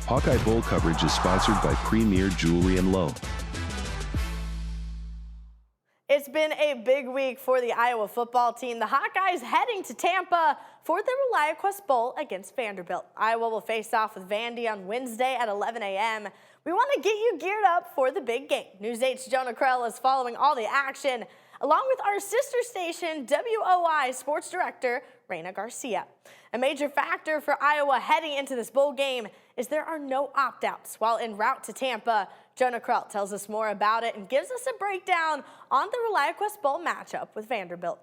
Hawkeye Bowl coverage is sponsored by Premier Jewelry and Loan. It's been a big week for the Iowa football team. The Hawkeyes heading to Tampa for the ReliaQuest Bowl against Vanderbilt. Iowa will face off with Vandy on Wednesday at 11 a.m. We want to get you geared up for the big game. News 8's Jonah Krell is following all the action, along with our sister station, WOI Sports Director, Reina Garcia. A major factor for Iowa heading into this bowl game is there are no opt-outs while en route to Tampa. Jonah Krell tells us more about it and gives us a breakdown on the ReliaQuest Bowl matchup with Vanderbilt.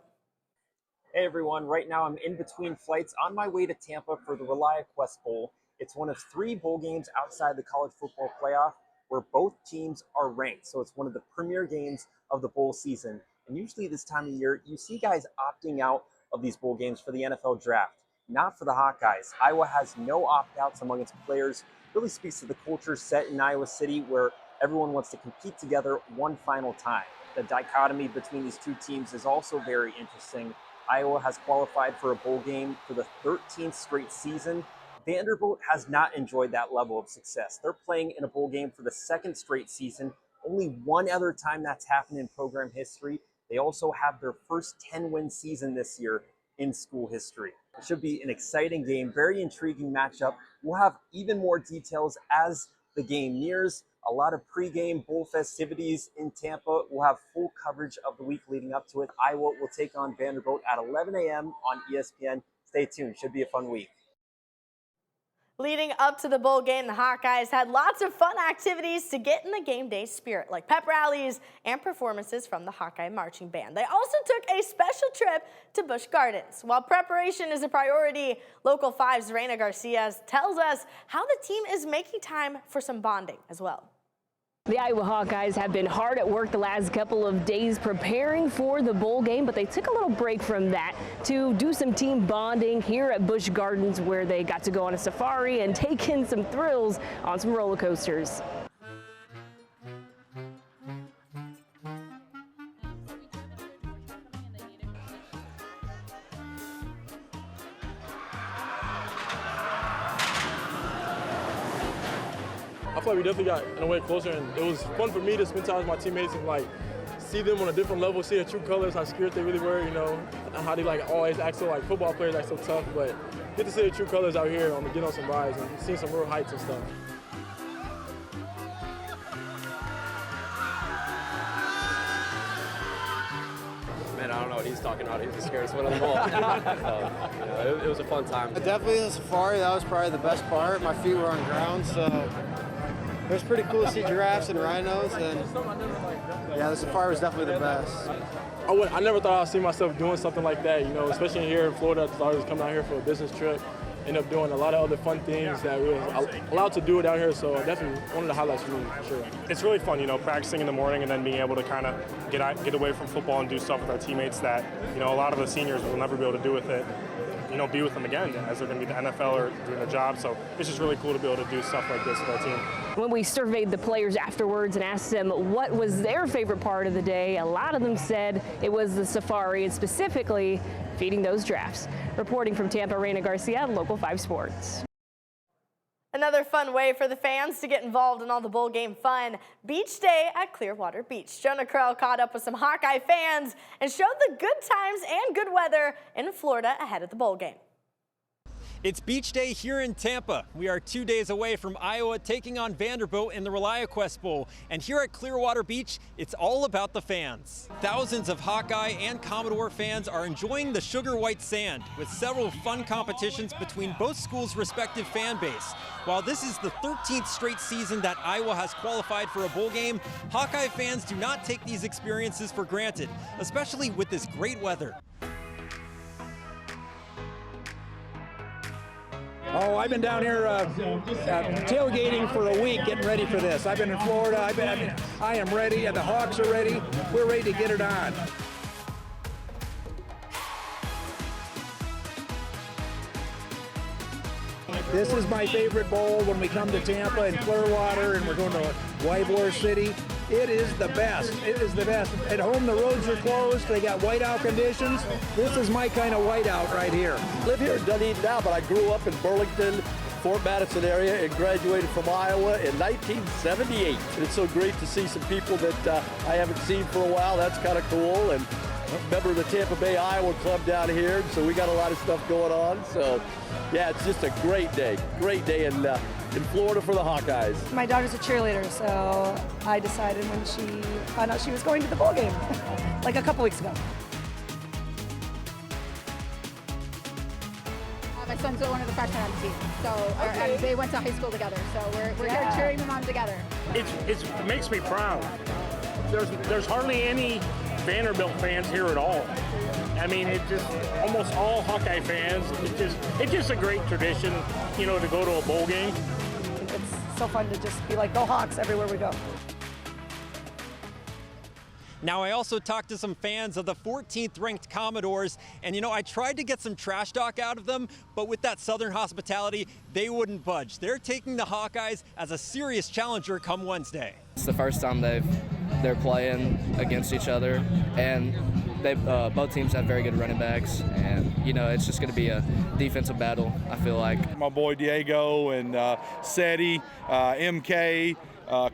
Hey everyone, right now I'm in between flights on my way to Tampa for the ReliaQuest Bowl. It's one of 3 bowl games outside the college football playoff where both teams are ranked. So it's one of the premier games of the bowl season. And usually this time of year, you see guys opting out of these bowl games for the NFL draft. Not for the Hawkeyes. Iowa has no opt-outs among its players. Really speaks to the culture set in Iowa City where everyone wants to compete together one final time. The dichotomy between these two teams is also very interesting. Iowa has qualified for a bowl game for the 13th straight season. Vanderbilt has not enjoyed that level of success. They're playing in a bowl game for the 2nd straight season. Only one other time that's happened in program history. They also have their first 10-win season this year in school history. It should be an exciting game, very intriguing matchup. We'll have even more details as the game nears. A lot of pregame bowl festivities in Tampa. We'll have full coverage of the week leading up to it. Iowa will take on Vanderbilt at 11 a.m. on ESPN. Stay tuned. Should be a fun week. Leading up to the bowl game, the Hawkeyes had lots of fun activities to get in the game day spirit, like pep rallies and performances from the Hawkeye Marching Band. They also took a special trip to Busch Gardens. While preparation is a priority, Local 5's Reina Garcia tells us how the team is making time for some bonding as well. The Iowa Hawkeyes have been hard at work the last couple of days preparing for the bowl game, but they took a little break from that to do some team bonding here at Busch Gardens, where they got to go on a safari and take in some thrills on some roller coasters. I feel like we definitely got in a way closer, and it was fun for me to spend time with my teammates and like see them on a different level, see their true colors, how scared they really were, you know, and how they like always act so like football players act so tough, but get to see their true colors out here on get on some rides and see some real heights and stuff. Man, I don't know what he's talking about. He was the scariest one of them all. It was a fun time. Definitely the safari. That was probably the best part. My feet were on ground, so it was pretty cool to see giraffes and rhinos. And yeah, the safari was definitely the best. I never thought I'd see myself doing something like that, you know, especially here in Florida. I thought I was coming out here for a business trip. Ended up doing a lot of other fun things that we were allowed to do it out here, so definitely one of the highlights for me, for sure. It's really fun, you know, practicing in the morning and then being able to kind of get away from football and do stuff with our teammates that, you know, a lot of the seniors will never be able to do with it, you know, be with them again as they're going to be the NFL or doing their job. So it's just really cool to be able to do stuff like this with our team. When we surveyed the players afterwards and asked them what was their favorite part of the day, a lot of them said it was the safari and specifically feeding those giraffes. Reporting from Tampa, Reina Garcia, Local 5 Sports. Another fun way for the fans to get involved in all the bowl game fun, beach day at Clearwater Beach. Jonah Krell caught up with some Hawkeye fans and showed the good times and good weather in Florida ahead of the bowl game. It's beach day here in Tampa. We are 2 days away from Iowa taking on Vanderbilt in the ReliaQuest Bowl. And here at Clearwater Beach, it's all about the fans. Thousands of Hawkeye and Commodore fans are enjoying the sugar white sand with several fun competitions between both schools' respective fan base. While this is the 13th straight season that Iowa has qualified for a bowl game, Hawkeye fans do not take these experiences for granted, especially with this great weather. Oh, I've been down here tailgating for a week, getting ready for this. I've been in Florida. I am ready, and the Hawks are ready. We're ready to get it on. This is my favorite bowl when we come to Tampa and Clearwater, and we're going to Ybor City. It is the best. It is the best. At home, the roads are closed. They got whiteout conditions. This is my kind of whiteout right here. I live here in Dunedin now, but I grew up in Burlington, Fort Madison area and graduated from Iowa in 1978. It's so great to see some people that I haven't seen for a while. That's kind of cool. And a member of the Tampa Bay Iowa Club down here, so we got a lot of stuff going on. So, yeah, it's just a great day in Florida for the Hawkeyes. My daughter's a cheerleader, so I decided when she found out she was going to the bowl game, like a couple weeks ago. My son's one of the freshmen on the team, so and they went to high school together. So we're here cheering them on together. It makes me proud. There's hardly any Vanderbilt fans here at all. I mean, it just almost all Hawkeye fans. It's just a great tradition, you know, to go to a bowl game. It's so fun to just be like, go Hawks everywhere we go. Now, I also talked to some fans of the 14th ranked Commodores, and I tried to get some trash talk out of them, but with that Southern hospitality, they wouldn't budge. They're taking the Hawkeyes as a serious challenger come Wednesday. It's the first time they're playing against each other, and both teams have very good running backs, and it's just going to be a defensive battle, I feel like. My boy Diego and Seti, MK,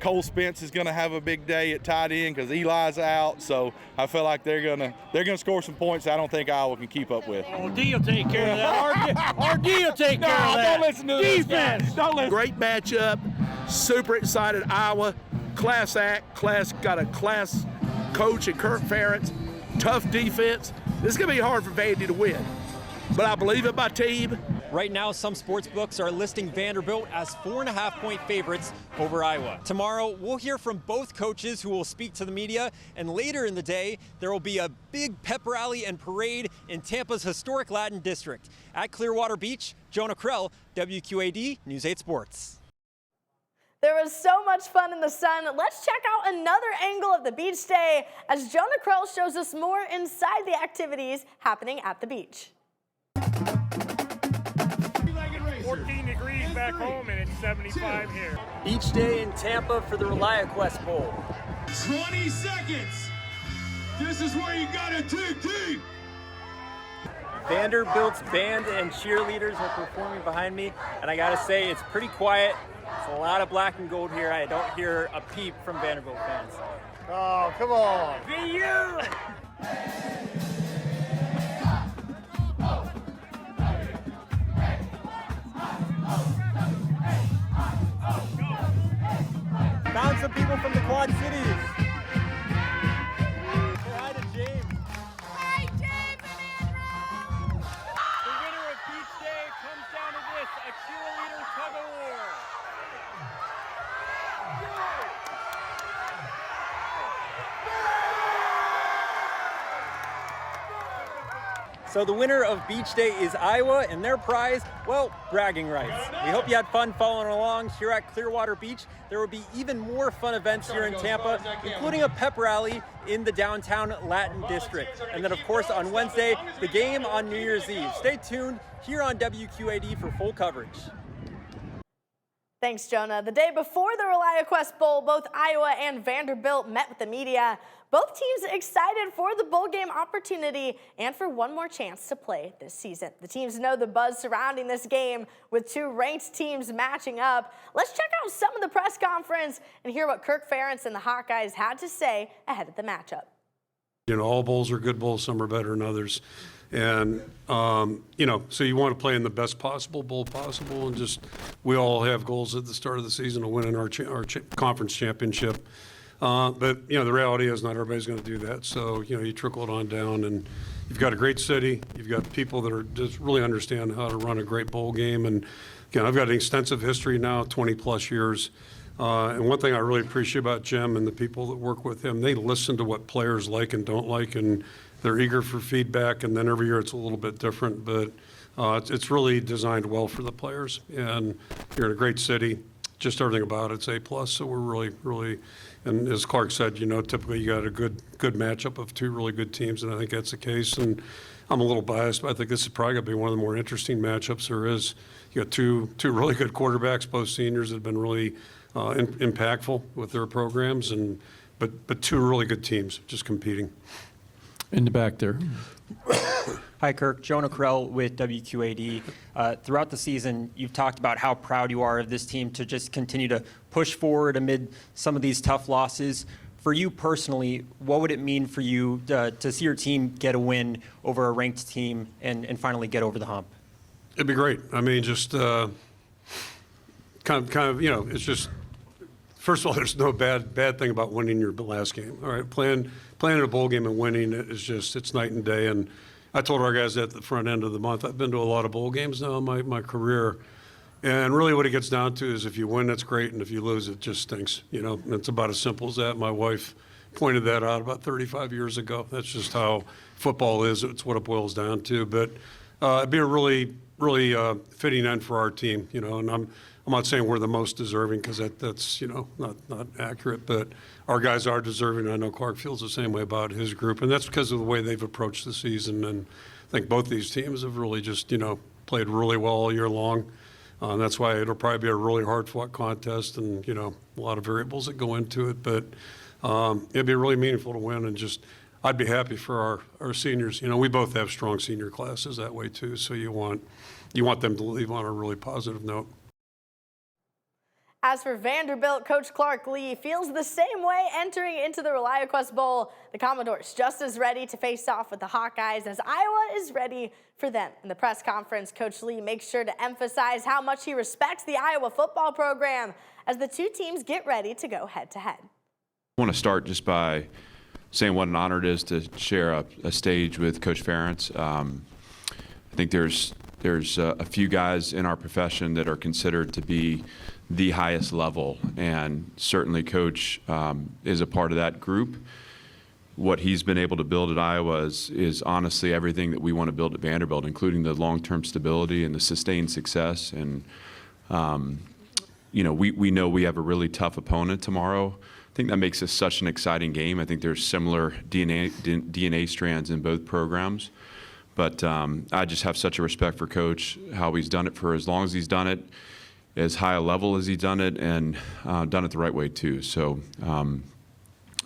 Cole Spence is going to have a big day at tight end because Eli's out, so I feel like they're gonna score some points I don't think Iowa can keep up with. Oh, D will take care of that. RD will take care of that. Don't listen to defense. Don't listen. Great matchup. Super excited. Iowa, class act, got a class coach and Kirk Ferentz. Tough defense. This is going to be hard for Vandy to win, but I believe in my team. Right now, some sports books are listing Vanderbilt as 4.5-point favorites over Iowa. Tomorrow, we'll hear from both coaches who will speak to the media, and later in the day, there will be a big pep rally and parade in Tampa's historic Latin district. At Clearwater Beach, Jonah Krell, WQAD News 8 Sports. There was so much fun in the sun. Let's check out another angle of the beach day as Jonah Krell shows us more inside the activities happening at the beach. 14 degrees back home and it's 75 here. Beach day in Tampa for the ReliaQuest Bowl. 20 seconds. This is where you gotta dig deep. Vanderbilt's band and cheerleaders are performing behind me, and I gotta say, it's pretty quiet. It's a lot of black and gold here. I don't hear a peep from Vanderbilt fans. Oh, come on. VU! Found some people from the Quad Cities. Say hi to James. Hi, James and Andrew. The winner of Beach Day comes down to this, a cheerleader tug of war. So the winner of Beach Day is Iowa, and their prize, well, bragging rights. We hope you had fun following along here at Clearwater Beach. There will be even more fun events here in Tampa, including a pep rally in the downtown Latin district. And then, of course, on Wednesday, the game on New Year's Eve. Stay tuned here on WQAD for full coverage. Thanks, Jonah. The day before the ReliaQuest Bowl, both Iowa and Vanderbilt met with the media. Both teams excited for the bowl game opportunity and for one more chance to play this season. The teams know the buzz surrounding this game with two ranked teams matching up. Let's check out some of the press conference and hear what Kirk Ferentz and the Hawkeyes had to say ahead of the matchup. All bowls are good bowls. Some are better than others. And, so you want to play in the best possible bowl possible. And we all have goals at the start of the season to win in our conference championship. But the reality is not everybody's going to do that. So, you trickle it on down, and you've got a great city. You've got people that are just really understand how to run a great bowl game. And, again, I've got an extensive history now, 20-plus years. And one thing I really appreciate about Jim and the people that work with him, they listen to what players like and don't like, and they're eager for feedback. And then every year it's a little bit different, but it's really designed well for the players. And you're in a great city. Just everything about it's A+. So we're really, really, and as Clark said, typically you got a good matchup of two really good teams, and I think that's the case. And I'm a little biased, but I think this is probably going to be one of the more interesting matchups there is. You got two really good quarterbacks, both seniors that have been really impactful with their programs, but two really good teams just competing. In the back there. Hi, Kirk. Jonah Krell with WQAD. Throughout the season, you've talked about how proud you are of this team to just continue to push forward amid some of these tough losses. For you personally, what would it mean for you to see your team get a win over a ranked team and finally get over the hump? It'd be great. I mean, just kind of, it's just, first of all, there's no bad thing about winning your last game. All right, playing in a bowl game and winning is just, it's night and day. And I told our guys at the front end of the month, I've been to a lot of bowl games now in my career. And really what it gets down to is if you win, that's great. And if you lose, it just stinks. And it's about as simple as that. My wife pointed that out about 35 years ago. That's just how football is. It's what it boils down to. But it'd be a really fitting end for our team, and I'm not saying we're the most deserving because that's not accurate, but our guys are deserving. I know Clark feels the same way about his group, and that's because of the way they've approached the season. And I think both these teams have really just played really well all year long. And that's why it'll probably be a really hard-fought contest, and a lot of variables that go into it. But it'd be really meaningful to win, and just I'd be happy for our seniors. We both have strong senior classes that way too, so you want them to leave on a really positive note. As for Vanderbilt, Coach Clark Lee feels the same way entering into the ReliaQuest Bowl. The Commodores just as ready to face off with the Hawkeyes as Iowa is ready for them. In the press conference, Coach Lee makes sure to emphasize how much he respects the Iowa football program as the two teams get ready to go head-to-head. I want to start just by saying what an honor it is to share a stage with Coach Ferentz. I think there's a few guys in our profession that are considered to be the highest level, and certainly Coach is a part of that group. What he's been able to build at Iowa is honestly everything that we want to build at Vanderbilt, including the long-term stability and the sustained success. And we know we have a really tough opponent tomorrow. I think that makes this such an exciting game. I think there's similar DNA strands in both programs. But I just have such a respect for Coach, how he's done it for as long as he's done it, as high a level as he's done it, and done it the right way too. So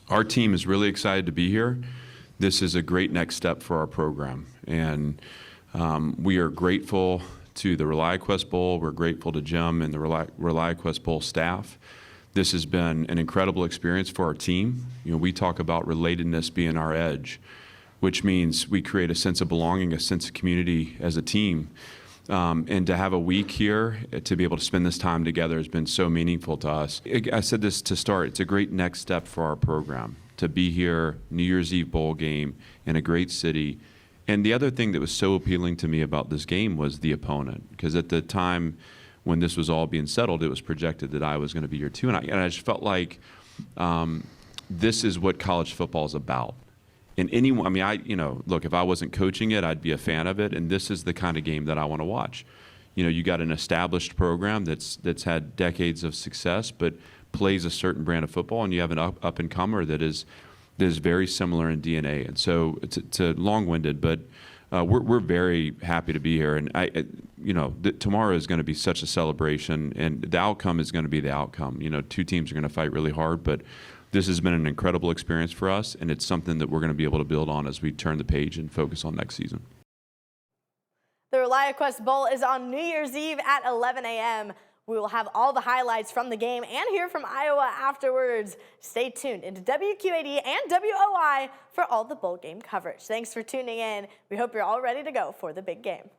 our team is really excited to be here. This is a great next step for our program. And we are grateful to the ReliaQuest Bowl. We're grateful to Jim and the ReliaQuest Bowl staff. This has been an incredible experience for our team. We talk about relatedness being our edge, which means we create a sense of belonging, a sense of community as a team. And to have a week here, to be able to spend this time together has been so meaningful to us. I said this to start, it's a great next step for our program, to be here, New Year's Eve bowl game in a great city. And the other thing that was so appealing to me about this game was the opponent, because at the time when this was all being settled, it was projected that I was going to be here too. And I just felt like this is what college football is about. And anyone, look, if I wasn't coaching it, I'd be a fan of it. And this is the kind of game that I want to watch. You got an established program that's had decades of success, but plays a certain brand of football, and you have an up-and-comer that is very similar in DNA. And so it's long-winded, but we're very happy to be here. And tomorrow is going to be such a celebration, and the outcome is going to be the outcome. Two teams are going to fight really hard, but this has been an incredible experience for us, and it's something that we're going to be able to build on as we turn the page and focus on next season. The ReliaQuest Bowl is on New Year's Eve at 11 a.m. We will have all the highlights from the game and hear from Iowa afterwards. Stay tuned into WQAD and WOI for all the bowl game coverage. Thanks for tuning in. We hope you're all ready to go for the big game.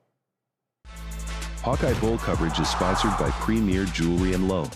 Hawkeye Bowl coverage is sponsored by Premier Jewelry and Loan.